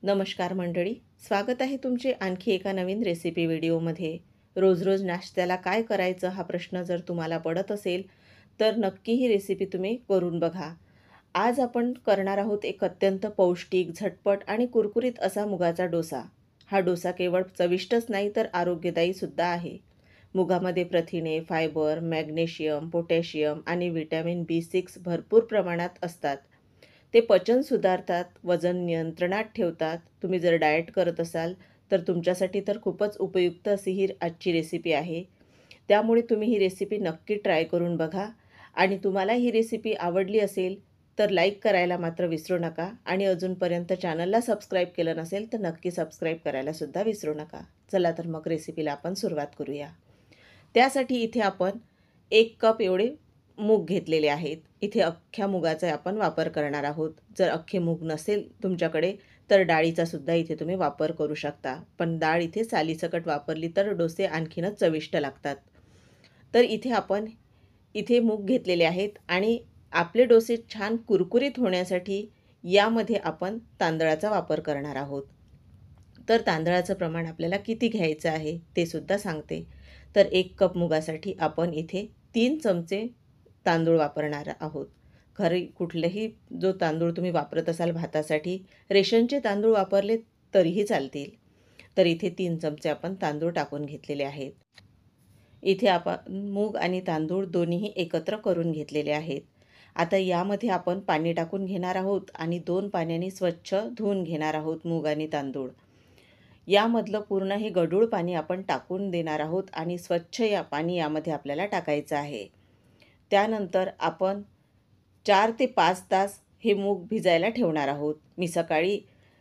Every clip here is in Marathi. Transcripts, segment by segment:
नमस्कार मंडळी, स्वागत आहे तुमचे आणखी एका नवीन रेसिपी व्हिडिओमध्ये. रोज रोज नाश्त्याला काय करायचं हा प्रश्न जर तुम्हाला पडत असेल तर नक्की ही रेसिपी तुम्ही करून बघा. आज आपण करणार आहोत एक अत्यंत पौष्टिक, झटपट आणि कुरकुरीत असा मुगाचा डोसा. हा डोसा केवळ चविष्टच नाही तर आरोग्यदायी सुद्धा आहे. मुगामध्ये प्रथिने, फायबर, मॅग्नेशियम, पोटॅशियम आणि व्हिटॅमिन B6 भरपूर प्रमाणात असतात. ते पचन सुधारतात, वजन नियंत्रणात ठेवतात. तुम्ही जर डाएट करत असाल तर तुमच्यासाठी तर खूपच उपयुक्त अशी ही आजची रेसिपी आहे. त्यामुळे तुम्ही ही रेसिपी नक्की ट्राय करून बघा आणि तुम्हाला ही रेसिपी आवडली असेल तर लाईक करायला मात्र विसरू नका आणि अजूनपर्यंत चॅनलला सबस्क्राईब केलं नसेल तर नक्की सबस्क्राईब करायलासुद्धा विसरू नका. चला तर मग रेसिपीला आपण सुरुवात करूया. त्यासाठी इथे आपण 1 कप एवढे मूग घेतलेले आहेत. इथे अख्ख्या मुगाचा आपण वापर करणार आहोत. जर अख्खे मूग नसेल तुमच्याकडे तर डाळीचा सुद्धा इथे तुम्ही वापर करू शकता. पण डाळ इथे सालीसकट वापरली तर डोसे आणखीनच चविष्ट लागतात. तर इथे मूग घेतलेले आहेत आणि आपले डोसे छान कुरकुरीत होण्यासाठी यामध्ये आपण तांदळाचा वापर करणार आहोत. तर तांदळाचं प्रमाण आपल्याला किती घ्यायचं आहे ते सुद्धा सांगते. तर 1 कप मुगासाठी आपण इथे 3 चमचे तांदूळ वापरणार आहोत. घरी कुठलेही जो तांदूळ तुम्ही वापरत असाल भातासाठी, रेशनचे तांदूळ वापरले तरीही चालतील. तर इथे 3 चमचे आपण तांदूळ टाकून घेतलेले आहेत. इथे आपण मूग आणि तांदूळ दोन्हीही एकत्र करून घेतलेले आहेत. आता यामध्ये आपण पाणी टाकून घेणार आहोत आणि 2 पाण्याने स्वच्छ धुवून घेणार आहोत मूग आणि तांदूळ. यामधलं पूर्ण हे गढूळ पाणी आपण टाकून देणार आहोत आणि स्वच्छ पाणी यामध्ये आपल्याला टाकायचं आहे. त्यानंतर आपण 4 ते 5 तास हे मूग भिजायला ठेवणार आहोत. मी सकाळी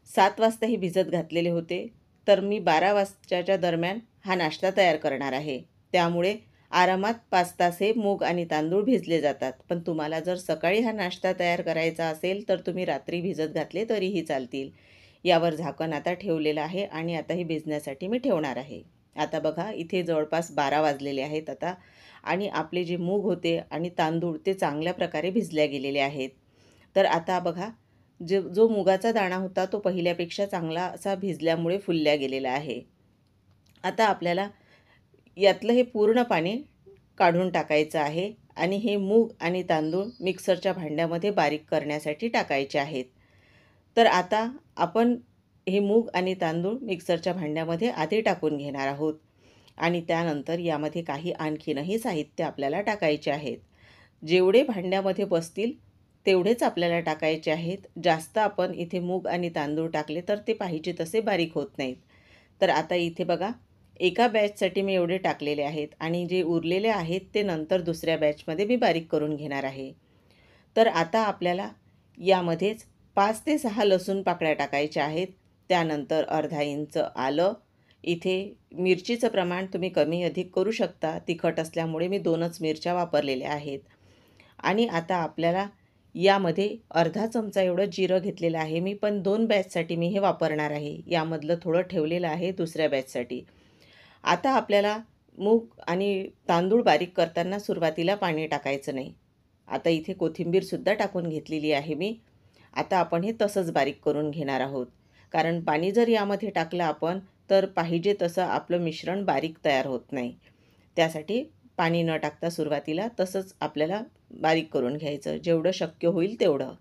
7 वाजता हे भिजत घातलेले होते, तर मी 12 वाजताच्या दरम्यान हा नाश्ता तयार करणार आहे. त्यामुळे आरामात 5 तास हे मूग आणि तांदूळ भिजले जातात. पण तुम्हाला जर सकाळी हा नाश्ता तयार करायचा असेल तर तुम्ही रात्री भिजत घातले तरीही चालतील. यावर झाकण आता ठेवलेलं आहे आणि आता हे भिजण्यासाठी मी ठेवणार आहे. आता बघा इथे जवळपास 12 वाजलेले आहेत आता आणि आपले जे मूग होते आणि तांदूळ ते चांगल्या प्रकारे भिजल्या गेलेले आहेत. तर आता बघा जो मुगाचा दाणा होता तो पहिल्यापेक्षा चांगला असा भिजल्यामुळे फुलल्या गेलेला आहे. आता आपल्याला यातलं हे पूर्ण पाणी काढून टाकायचं आहे आणि हे मूग आणि तांदूळ मिक्सरच्या भांड्यामध्ये बारीक करण्यासाठी टाकायचे आहेत. तर आता आपण हे मूग आणि तांदूळ मिक्सरच्या भांड्यामध्ये आधी टाकून घेणार आहोत आणि त्यानंतर यामध्ये काही आणखीनही साहित्य आपल्याला टाकायचे आहेत. जेवढे भांड्यामध्ये बसतील तेवढेच आपल्याला टाकायचे आहेत. जास्त आपण इथे मूग आणि तांदूळ टाकले तर ते पाहिजे तसे बारीक होत नाहीत. तर आता इथे बघा एका बॅचसाठी मी एवढे टाकलेले आहेत आणि जे उरलेले आहेत ते नंतर दुसऱ्या बॅचमध्ये मी बारीक करून घेणार आहे. तर आता आपल्याला यामध्येच 5 ते 6 लसूण पाकळ्या टाकायच्या आहेत. त्यानंतर अर्धा इंच आलं. इथे मिरचीचं प्रमाण तुम्ही कमी अधिक करू शकता. तिखट असल्यामुळे मी 2च मिरच्या वापरलेल्या आहेत. आणि आता आपल्याला यामध्ये अर्धा चमचा एवढं जिरं घेतलेलं आहे मी, पण 2 बॅचसाठी मी हे वापरणार आहे. यामधलं थोडं ठेवलेलं आहे दुसऱ्या बॅचसाठी. आता आपल्याला मूग आणि तांदूळ बारीक करताना सुरुवातीला पाणी टाकायचं नाही. आता इथे कोथिंबीरसुद्धा टाकून घेतलेली आहे मी. आता आपण हे तसंच बारीक करून घेणार आहोत. कारण पाणी जर यामध्ये टाकलं आपण तर पाहिजे तसं आपलं मिश्रण बारीक तयार होत नाही. त्यासाठी पाणी न टाकता सुरुवातीला तसंच आपल्याला बारीक करून घ्यायचं, जेवढं शक्य होईल तेवढं.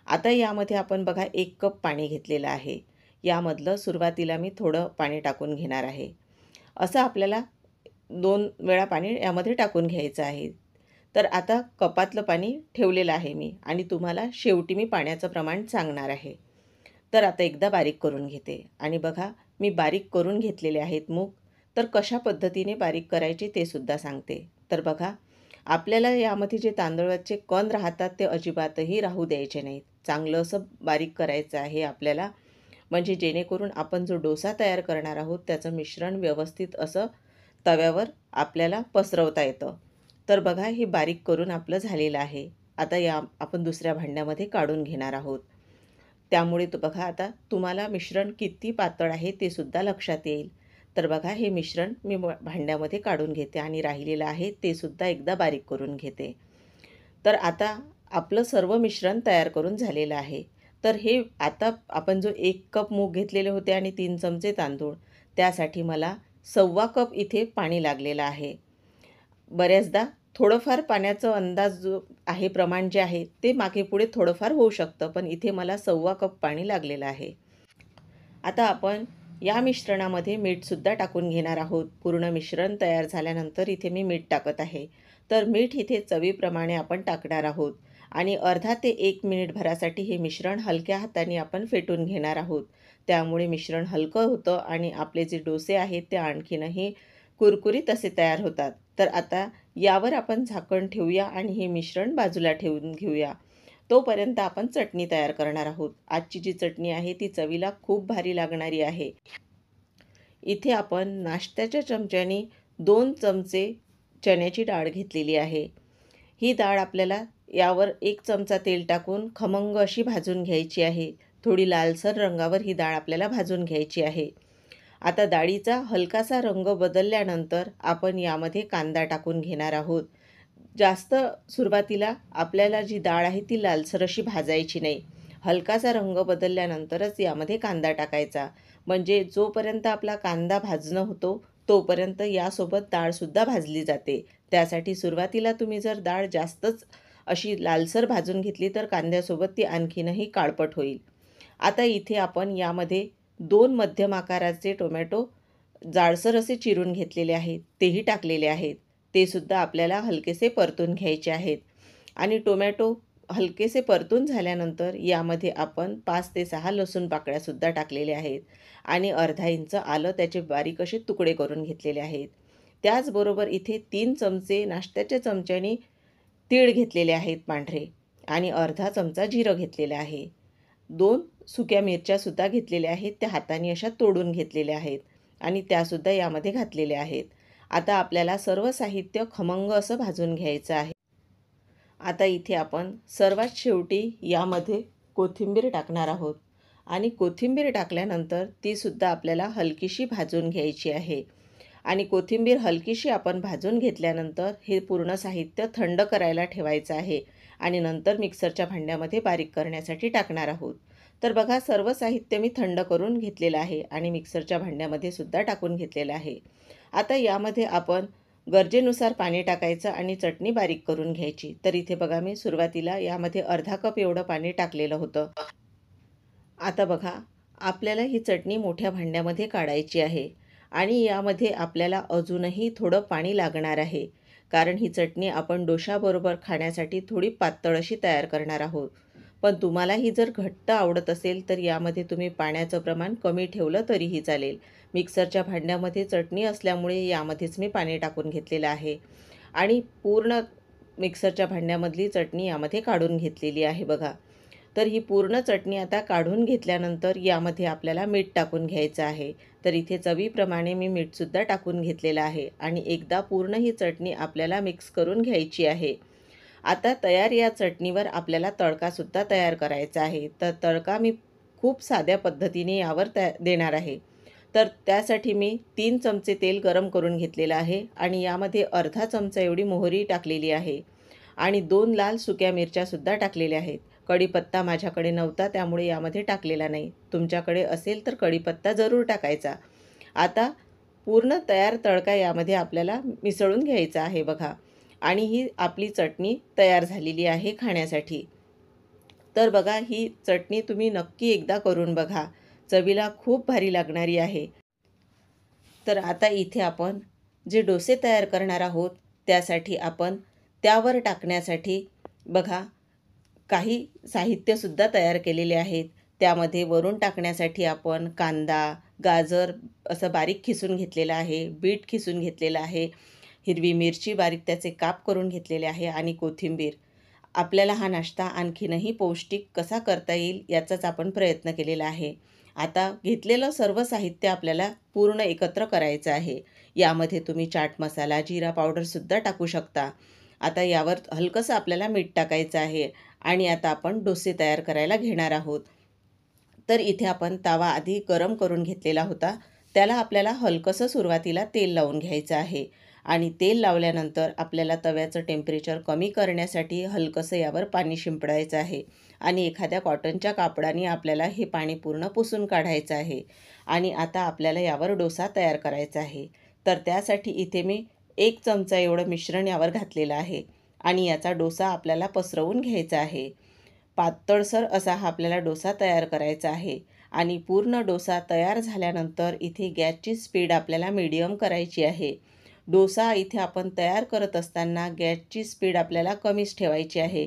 आता यामध्ये आपण बघा 1 कप पाणी घेतलेलं आहे. यामधलं सुरुवातीला मी थोडं पाणी टाकून घेणार आहे. असं आपल्याला 2 वेळा पाणी यामध्ये टाकून घ्यायचं आहे. तर आता कपातलं पाणी ठेवलेलं आहे मी आणि तुम्हाला शेवटी मी पाण्याचं प्रमाण सांगणार आहे. तर आता एकदा बारीक करून घेते आणि बघा मी बारीक करून घेतलेले आहेत मूग. तर कशा पद्धतीने बारीक करायचे ते सुद्धा सांगते. तर बघा आपल्याला यामध्ये जे तांदळाचे कण राहतात ते अजिबातही राहू द्यायचे नाहीत. चांगलं असं बारीक करायचं आहे आपल्याला, म्हणजे जेणेकरून आपण जो डोसा तयार करणार आहोत त्याचं मिश्रण व्यवस्थित असं तव्यावर आपल्याला पसरवता येतं. तर बघा हे बारीक करून आपलं झालेलं आहे. आता आपण दुसऱ्या भांड्यामध्ये काढून घेणार आहोत. त्यामुळे बघा आता तुम्हाला मिश्रण किती पातळ आहे ते सुद्धा लक्षात येईल. तर बघा हे मिश्रण मी भांड्यामध्ये काढून घेते आणि राहिलेलं आहे ते सुद्धा एकदा बारीक करून घेते. तर आता आपलं सर्व मिश्रण तयार करून झालेलं आहे. तर हे आता आपण जो 1 कप मूग घेतलेले होते आणि 3 चमचे तांदूळ, त्यासाठी मला 1.25 कप इथे पाणी लागलेलं आहे. बऱ्याचदा थोडंफार पाण्याचा अंदाज जो आहे, प्रमाण जे आहे ते मागे पुढे थोडंफार होऊ शकतं, पण इथे मला 1.25 कप पाणी लागलेलं आहे. आता आपण या मिश्रणामध्ये मीठसुद्धा टाकून घेणार आहोत. पूर्ण मिश्रण तयार झाल्यानंतर इथे मी मीठ टाकत आहे. तर मीठ इथे चवीप्रमाणे आपण टाकणार आहोत आणि अर्धा ते 1 मिनिटभरासाठी हे मिश्रण हलक्या हाताने आपण फेटून घेणार आहोत. त्यामुळे मिश्रण हलकं होतं आणि आपले जे डोसे आहेत ते आणखीनही कुरकुरीत असे तयार होतात. तर आता यावर आपण झाकण ठेवूया आणि हे मिश्रण बाजूला ठेवून घेऊया. तोपर्यंत आपण चटणी तयार करणार आहोत. आजची जी चटणी आहे ती चवीला खूप भारी लागणारी आहे. इथे आपण नाश्त्याच्या चमच्याने 2 चमचे चण्याची डाळ घेतलेली आहे. ही डाळ आपल्याला यावर 1 चमचा तेल टाकून खमंग अशी भाजून घ्यायची आहे. थोडी लालसर रंगावर ही डाळ आपल्याला भाजून घ्यायची आहे. आता डाळीचा हलकासा रंग बदलल्यानंतर आपण यामध्ये कांदा टाकून घेणार आहोत. जास्त सुरुवातीला आपल्याला जी डाळ आहे ती लालसर अशी भाजायची नाही. हलकासा रंग बदलल्यानंतरच यामध्ये कांदा टाकायचा. म्हणजे जोपर्यंत आपला कांदा भाजणं होतो तोपर्यंत यासोबत डाळसुद्धा भाजली जाते. त्यासाठी सुरुवातीला तुम्ही जर डाळ जास्तच अशी लालसर भाजून घेतली तर कांद्यासोबत ती आणखीनही काळपट होईल. आता इथे आपण यामध्ये 2 मध्यम आकाराचे टोमॅटो जाडसर असे चिरून घेतलेले आहेत, तेही टाकलेले आहेत. ते सुद्धा आपल्याला हलकेसे परतून घ्यायचे आहेत आणि टोमॅटो हलकेसे परतून झाल्यानंतर यामध्ये आपण 5 ते 6 लसूण पाकळ्यासुद्धा टाकलेल्या आहेत आणि अर्धा इंच आलं त्याचे बारीक असे तुकडे करून घेतलेले आहेत. त्याचबरोबर इथे 3 चमचे नाश्त्याच्या चमच्याने तीळ घेतलेले आहेत पांढरे आणि अर्धा चमचा जिरं घेतलेलं आहे. 2 सुक्या मिरच्यासुद्धा घेतलेल्या आहेत, त्या हाताने अशा तोडून घेतलेल्या आहेत आणि त्यासुद्धा यामध्ये घातलेल्या आहेत. आता आपल्याला सर्व साहित्य खमंग असं भाजून घ्यायचं आहे. आता इथे आपण सर्वात शेवटी यामध्ये कोथिंबीर टाकणार आहोत आणि कोथिंबीर टाकल्यानंतर तीसुद्धा आपल्याला हलकीशी भाजून घ्यायची आहे आणि कोथिंबीर हलकीशी आपण भाजून घेतल्यानंतर हे पूर्ण साहित्य थंड करायला ठेवायचं आहे आणि नंतर मिक्सरच्या भांड्यामध्ये बारीक करण्यासाठी टाकणार आहोत. तर बघा, सर्व साहित्य मी थंड करून घेतलेलं आहे आणि मिक्सरच्या भांड्यामध्ये सुद्धा टाकून घेतलेलं आहे. आता यामध्ये आपण गरजेनुसार पाणी टाकायचं आणि चटणी बारीक करून घ्यायची. तर इथे बघा, मी सुरुवातीला यामध्ये अर्धा कप एवढं पाणी टाकलेलं होतं. आता बघा, आपल्याला ही चटणी मोठ्या भांड्यामध्ये काढायची आहे आणि यामध्ये आपल्याला अजूनही थोडं पाणी लागणार आहे. कारण ही चटणी आपण डोशाबरोबर खाण्यासाठी थोडी पातळ अशी तयार करणार आहोत. पण तुम्हालाही जर घट्ट आवडत असेल तर यामध्ये तुम्ही पाण्याचं प्रमाण कमी ठेवलं तरीही चालेल. मिक्सरच्या भांड्यामध्ये चटणी असल्यामुळे यामध्येच मी पाणी टाकून घेतलेलं आहे आणि पूर्ण मिक्सरच्या भांड्यामधली चटणी यामध्ये काढून घेतलेली आहे बघा. तर ही पूर्ण चटणी आता काढून घेतल्यानंतर यामध्ये आपल्याला मीठ टाकून घ्यायचं आहे. तर इथे चवीप्रमाणे मी मीठसुद्धा टाकून घेतलेलं आहे आणि एकदा पूर्ण ही चटणी आपल्याला मिक्स करून घ्यायची आहे. आता तयार या चटणीवर आपल्याला तडकासुद्धा तयार करायचा आहे. तर तडका मी खूप साध्या पद्धतीने यावर देणार आहे. तर त्यासाठी मी 3 चमचे तेल गरम करून घेतलेलं आहे आणि यामध्ये अर्धा चमचा एवढी मोहरी टाकलेली आहे आणि 2 लाल सुक्या मिरच्यासुद्धा टाकलेल्या आहेत. कढीपत्ता माझ्याकडे नव्हता त्यामुळे यामध्ये टाकलेला नाही. तुमच्याकडे असेल तर कढीपत्ता जरूर टाकायचा. आता पूर्ण तयार तडका यामध्ये आपल्याला मिसळून घ्यायचा आहे बघा आणि ही आपली चटणी तयार झालेली आहे खाण्यासाठी. तर बघा, ही चटणी तुम्ही नक्की एकदा करून बघा. चवीला खूप भारी लागणारी आहे. तर आता इथे आपण जे डोसे तयार करणार आहोत त्यासाठी आपण त्यावर टाकण्यासाठी बघा काही साहित्यसुद्धा तयार केलेले आहेत. त्यामध्ये वरून टाकण्यासाठी आपण कांदा, गाजर असं बारीक खिसून घेतलेलं आहे, बीट खिसून घेतलेलं आहे, हिरवी मिरची बारीक त्याचे काप करून घेतलेले आहे आणि कोथिंबीर. आपल्याला हा नाश्ता आणखीनही पौष्टिक कसा करता येईल याचाच आपण प्रयत्न केलेला आहे. आता घेतलेलं सर्व साहित्य आपल्याला पूर्ण एकत्र करायचं आहे. यामध्ये तुम्ही चाट मसाला, जीरा पावडरसुद्धा टाकू शकता. आता यावर हलकंसं आपल्याला मीठ टाकायचं आहे आणि आता आपण डोसे तयार करायला घेणार आहोत. तर इथे आपण तवा आधी गरम करून घेतलेला होता. त्याला आपल्याला हलकंसं सुरुवातीला तेल लावून घ्यायचं आहे आणि तेल लावल्यानंतर आपल्याला तव्याचं टेम्परेचर कमी करण्यासाठी हलकंसं यावर पाणी शिंपडायचं आहे आणि एखाद्या कॉटनच्या कापडाने आपल्याला हे पाणी पूर्ण पुसून काढायचं आहे. आणि आता आपल्याला यावर डोसा तयार करायचा आहे. तर त्यासाठी इथे मी 1 चमचा एवढं मिश्रण यावर घातलेलं आहे आणि याचा डोसा आपल्याला पसरवून घ्यायचा आहे. पातळसर असा हा आपल्याला डोसा तयार करायचा आहे. आणि पूर्ण डोसा तयार झाल्यानंतर इथे गॅसची स्पीड आपल्याला मीडियम करायची आहे. डोसा इथे आपण तयार करत असताना गॅसची स्पीड आपल्याला कमीच ठेवायची आहे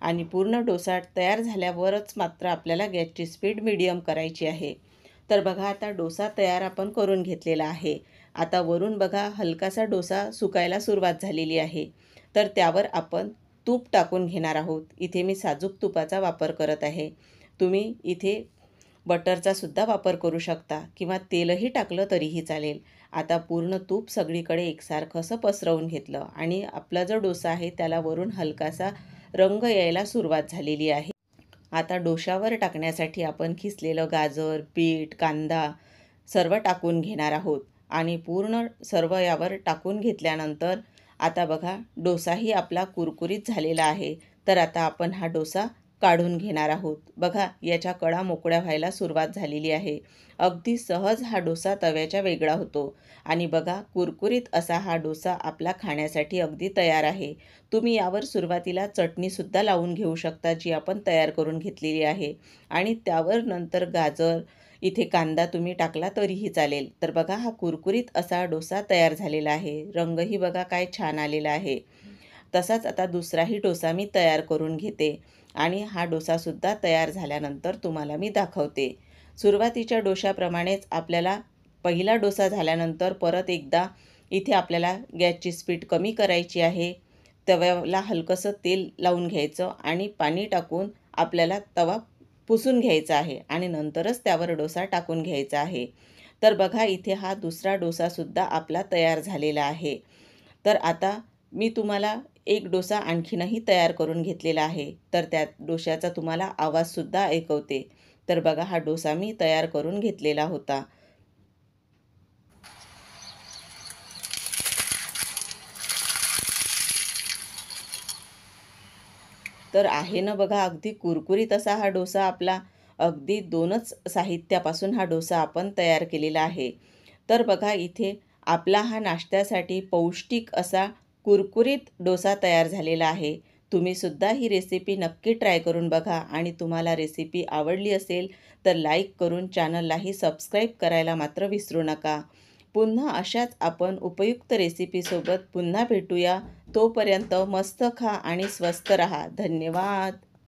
आणि पूर्ण डोसा तयार झाल्यावरच मात्र आपल्याला गॅसची स्पीड मीडियम करायची आहे. तर बघा आता डोसा तयार आपण करून घेतलेला आहे. आता वरून बघा हलकासा डोसा सुकायला सुरुवात झालेली आहे. तर त्यावर आपण तूप टाकून घेणार आहोत. इथे मी साजूक तुपाचा वापर करत आहे. तुम्ही इथे बटरचा सुद्धा वापर करू शकता किंवा तेलही टाकलं तरीही चालेल. आता पूर्ण तूप सगळीकडे एकसारखं असं पसरवून घेतलं आणि आपला जो डोसा आहे त्याला वरून हलकासा रंग यायला सुरुवात झालेली आहे. आता डोशावर टाकण्यासाठी आपण किसलेलं गाजर, बीट, कांदा सर्व टाकून घेणार आहोत आणि पूर्ण सर्व यावर टाकून घेतल्यानंतर आता बघा डोसाही आपला कुरकुरीत झालेला आहे. तर आता आपण हा डोसा काढून घेणार आहोत. बघा याच्या कडा मोकळ्या व्हायला सुरुवात झालेली आहे. अगदी सहज हा डोसा तव्याच्या वेगळा होतो आणि बघा कुरकुरीत असा हा डोसा आपला खाण्यासाठी अगदी तयार आहे. तुम्ही यावर सुरुवातीला चटणीसुद्धा लावून घेऊ शकता जी आपण तयार करून घेतलेली आहे आणि त्यावर नंतर गाजर इथे कांदा तुम्ही टाकला तरीही चालेल. तर बघा हा कुरकुरीत असा डोसा तयार झालेला आहे. रंगही बघा काय छान आलेला आहे. तसाच आता दुसराही डोसा मी तयार करून घेते आणि हा डोसासुद्धा तयार झाल्यानंतर तुम्हाला मी दाखवते. सुरुवातीच्या डोशाप्रमाणेच आपल्याला पहिला डोसा झाल्यानंतर परत एकदा इथे आपल्याला गॅसची स्पीड कमी करायची आहे. तव्याला हलकंसं तेल लावून घ्यायचं आणि पाणी टाकून आपल्याला तवा पुसून घ्यायचा आहे आणि नंतरच त्यावर डोसा टाकून घ्यायचा आहे. तर बघा इथे हा दुसरा डोसासुद्धा आपला तयार झालेला आहे. तर आता मी तुम्हाला एक डोसा आणखीनही तयार करून घेतलेला आहे. तर त्या डोशाचा तुम्हाला आवाजसुद्धा ऐकवते. तर बघा हा डोसा मी तयार करून घेतलेला होता. तर आहे ना बघा अगदी कुरकुरीत असा हा डोसा आपला अगदी 2च साहित्यापासून हा डोसा आपण तयार केलेला आहे. तर बघा इथे आपला हा नाश्त्यासाठी पौष्टिक असा कुरकुरीत डोसा तयार झालेला आहे. तुम्ही सुद्धा ही रेसिपी नक्की ट्राय करून बघा आणि तुम्हाला रेसिपी आवडली असेल तर लाईक करून चॅनललाही सबस्क्राईब करायला मात्र विसरू नका. पुन्हा अशाच आपण उपयुक्त रेसिपीसोबत पुन्हा भेटूया. तोपर्यंत मस्त खा आणि स्वस्त रहा. धन्यवाद.